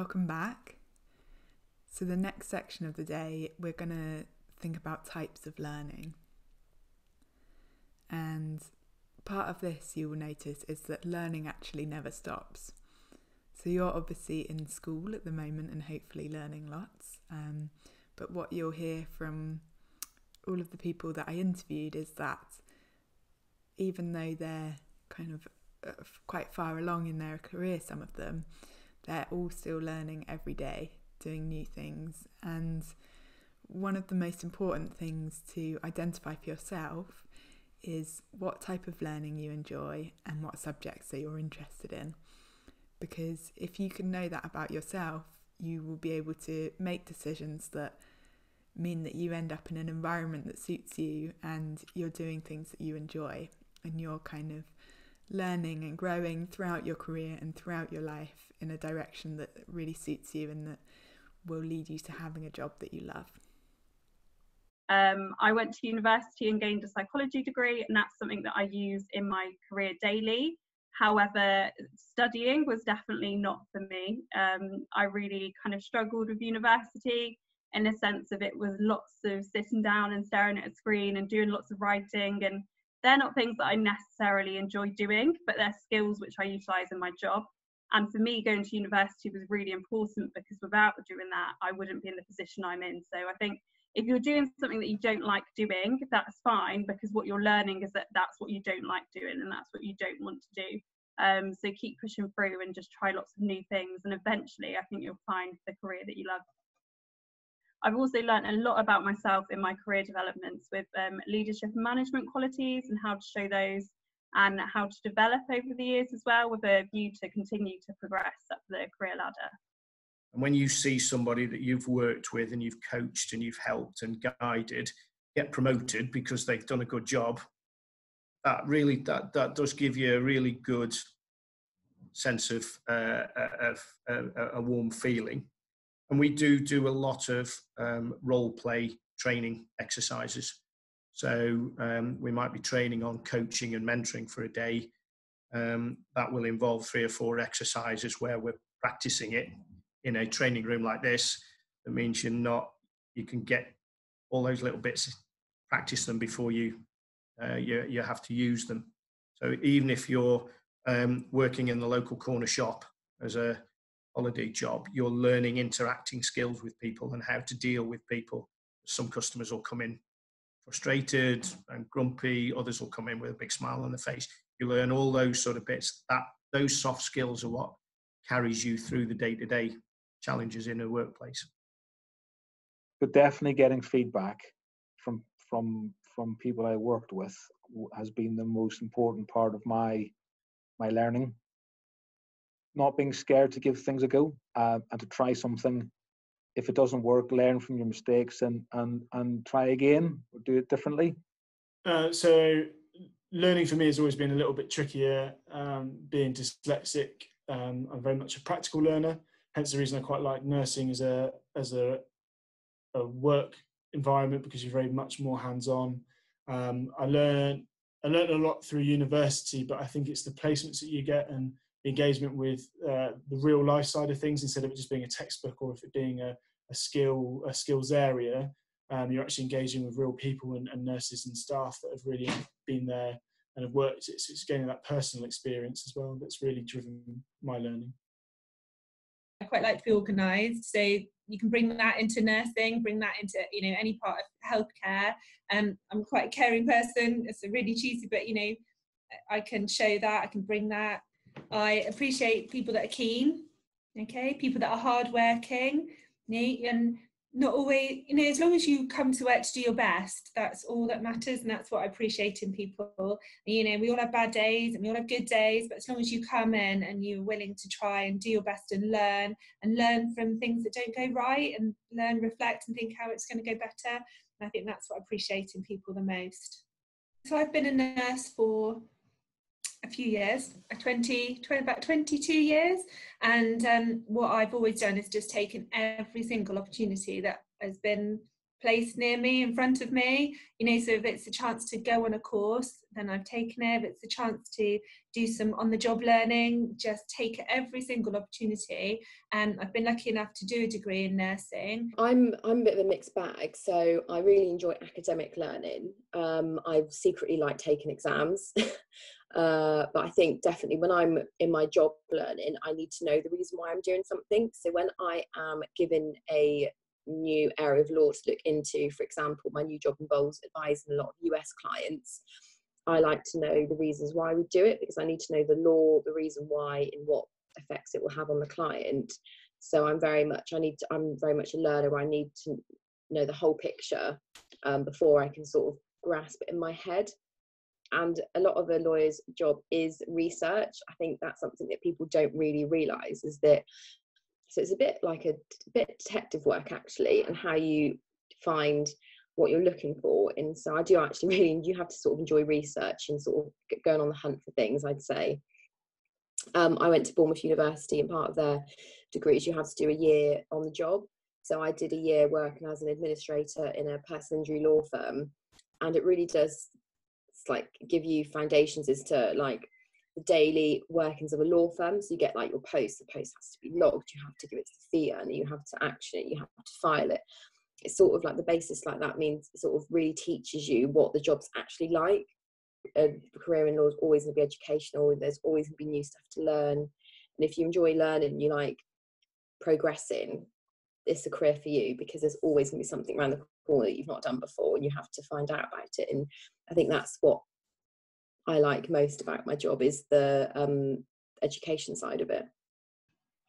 welcome back. So the next section of the day, we're going to think about types of learning. And part of this you will notice is that learning actually never stops. So you're obviously in school at the moment and hopefully learning lots. But what you'll hear from all of the people that I interviewed is that even though they're kind of quite far along in their career, some of them, they're all still learning every day, doing new things. And one of the most important things to identify for yourself is what type of learning you enjoy and what subjects that you're interested in. Because if you can know that about yourself, you will be able to make decisions that mean that you end up in an environment that suits you and you're doing things that you enjoy and you're kind of learning and growing throughout your career and throughout your life in a direction that really suits you and that will lead you to having a job that you love. I went to university and gained a psychology degree, and that's something that I use in my career daily. However, studying was definitely not for me. I really kind of struggled with university in the sense of it was lots of sitting down and staring at a screen and doing lots of writing, and they're not things that I necessarily enjoy doing, but they're skills which I utilise in my job. And for me, going to university was really important because without doing that, I wouldn't be in the position I'm in. So I think if you're doing something that you don't like doing, that's fine, because what you're learning is that that's what you don't like doing and that's what you don't want to do. So keep pushing through and just try lots of new things, and eventually I think you'll find the career that you love. I've also learned a lot about myself in my career developments with leadership and management qualities and how to show those and how to develop over the years as well, with a view to continue to progress up the career ladder. And when you see somebody that you've worked with and you've coached and you've helped and guided get promoted because they've done a good job, that does give you a really good sense of a warm feeling. And we do a lot of role play training exercises. So we might be training on coaching and mentoring for a day. That will involve 3 or 4 exercises where we're practicing it in a training room like this. That means you can get all those little bits, practice them before you have to use them. So even if you're working in the local corner shop as a holiday job, you're learning interacting skills with people and how to deal with people. Some customers will come in frustrated and grumpy, others will come in with a big smile on their face. You learn all those sort of bits. Those soft skills are what carries you through the day-to-day challenges in a workplace. But definitely getting feedback from people I worked with has been the most important part of my learning. Not being scared to give things a go and to try something. If it doesn't work, learn from your mistakes and try again or do it differently. So learning for me has always been a little bit trickier. Being dyslexic, I'm very much a practical learner. Hence the reason I quite like nursing as a work environment, because you're very much more hands-on. I learned a lot through university, but I think it's the placements that you get and the engagement with the real life side of things, instead of it just being a textbook or if it being a skills area. You're actually engaging with real people and nurses and staff that have really been there and have worked. It's gaining that personal experience as well that's really driven my learning. I quite like to be organised, so you can bring that into nursing, bring that into any part of healthcare. I'm quite a caring person. It's a really cheesy, but I can show that. I can bring that. I appreciate people that are keen, people that are hardworking, and not always, as long as you come to work to do your best, that's all that matters, and that's what I appreciate in people. We all have bad days and we all have good days, but as long as you come in and you're willing to try and do your best and learn from things that don't go right, and reflect and think how it's going to go better, and I think that's what I appreciate in people the most. So I've been a nurse for a few years, about 22 years, and what I've always done is just taken every single opportunity that has been place near me, in front of me, so if it's a chance to go on a course, then I've taken it. If it's a chance to do some on-the-job learning, just take every single opportunity. And I've been lucky enough to do a degree in nursing. I'm a bit of a mixed bag, so I really enjoy academic learning. I secretly like taking exams. But I think definitely when I'm in my job learning, I need to know the reason why I'm doing something. So when I am given a new area of law to look into, for example, my new job involves advising a lot of US clients, I like to know the reasons why we do it, because I need to know the law, the reason why, and what effects it will have on the client. So I'm very much a learner where I need to know the whole picture before I can sort of grasp it in my head. And a lot of a lawyer's job is research. I think that's something that people don't really realise, is that, so it's a bit like a bit detective work actually, and how you find what you're looking for. And so I do actually really, you have to sort of enjoy research and sort of going on the hunt for things, I'd say. I went to Bournemouth University, and part of their degrees you had to do a year on the job. So I did a year working as an administrator in a personal injury law firm, and it really does like give you foundations as to like the daily workings of a law firm. So you get like your post, the post has to be logged, you have to give it to the fee earner, you have to action it, you have to file it. It's sort of like the basis like that means it sort of really teaches you what the job's actually like. A career in law is always going to be educational, there's always going to be new stuff to learn, and if you enjoy learning, you like progressing, it's a career for you, because there's always going to be something around the corner that you've not done before and you have to find out about it. And I think that's what I like most about my job, is the education side of it.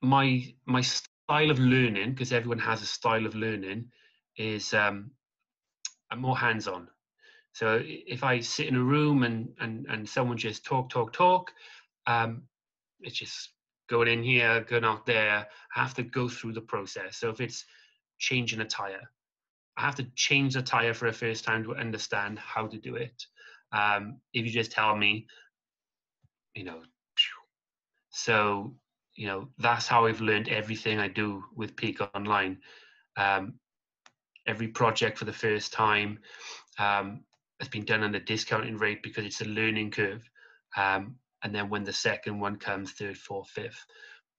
My style of learning, because everyone has a style of learning, is I'm more hands-on. So if I sit in a room and someone just talk, it's just going in here, going out there. I have to go through the process. So if it's changing a tire, I have to change the tire for the first time to understand how to do it. If you just tell me, so, that's how I've learned everything I do with Peak Online. Every project for the first time has been done on a discounting rate because it's a learning curve. And then when the second one comes, third, fourth, fifth,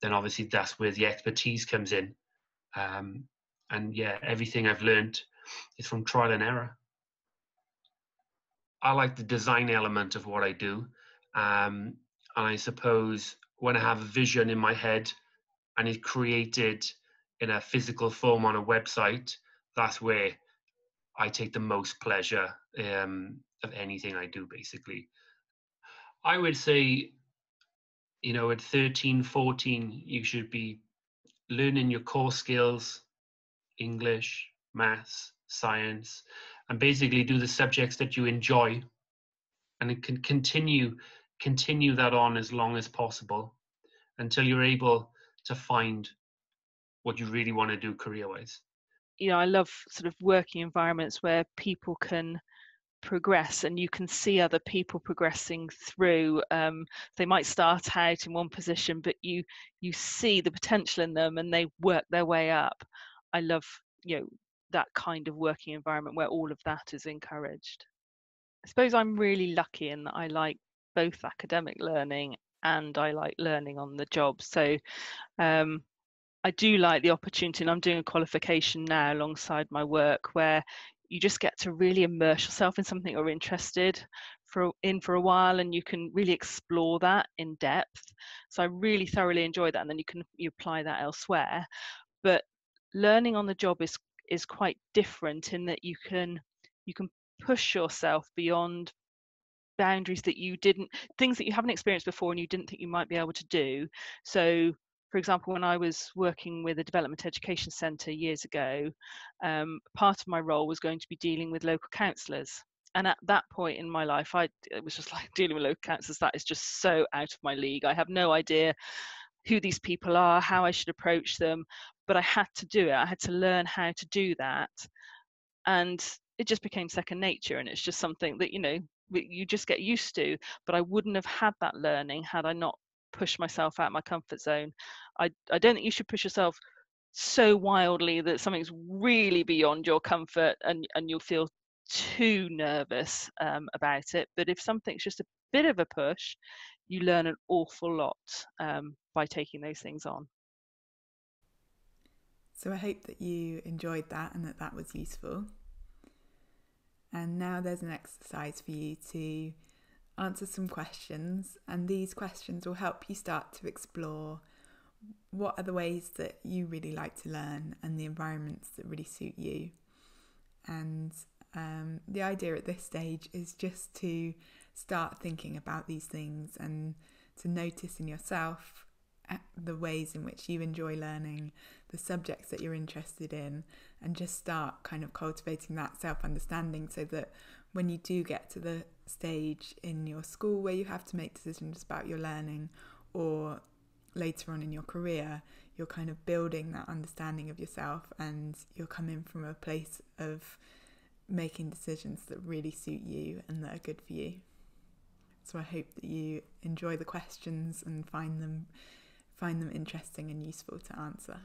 then obviously that's where the expertise comes in. And yeah, everything I've learned is from trial and error. I like the design element of what I do. And I suppose when I have a vision in my head and it's created in a physical form on a website, that's where I take the most pleasure of anything I do, basically. I would say, at 13, 14, you should be learning your core skills, English, maths, science, and basically do the subjects that you enjoy, and it can continue that on as long as possible until you're able to find what you really want to do career-wise. I love sort of working environments where people can progress and you can see other people progressing through. They might start out in one position, but you see the potential in them and they work their way up. I love that kind of working environment where all of that is encouraged. I suppose I'm really lucky in that I like both academic learning and I like learning on the job. So I do like the opportunity, and I'm doing a qualification now alongside my work, where you just get to really immerse yourself in something you're interested in for a while, and you can really explore that in depth. So I really thoroughly enjoy that, and then you apply that elsewhere. But learning on the job is quite different in that you can push yourself beyond boundaries things that you haven't experienced before and you didn't think you might be able to do. So for example, when I was working with a development education centre years ago, part of my role was going to be dealing with local counsellors. And at that point in my life, it was just like, dealing with local counsellors, that is just so out of my league. I have no idea who these people are, how I should approach them, but I had to do it. I had to learn how to do that. And it just became second nature, and it's just something that, you just get used to. But I wouldn't have had that learning had I not push myself out of my comfort zone. I don't think you should push yourself so wildly that something's really beyond your comfort, and you'll feel too nervous about it. But if something's just a bit of a push, you learn an awful lot by taking those things on. So I hope that you enjoyed that and that was useful. And now there's an exercise for you to answer some questions, and these questions will help you start to explore what are the ways that you really like to learn and the environments that really suit you. And the idea at this stage is just to start thinking about these things and to notice in yourself the ways in which you enjoy learning, the subjects that you're interested in, and just start kind of cultivating that self-understanding so that when you do get to the stage in your school where you have to make decisions about your learning, or later on in your career, you're kind of building that understanding of yourself and you're coming from a place of making decisions that really suit you and that are good for you. So I hope that you enjoy the questions and find them interesting and useful to answer.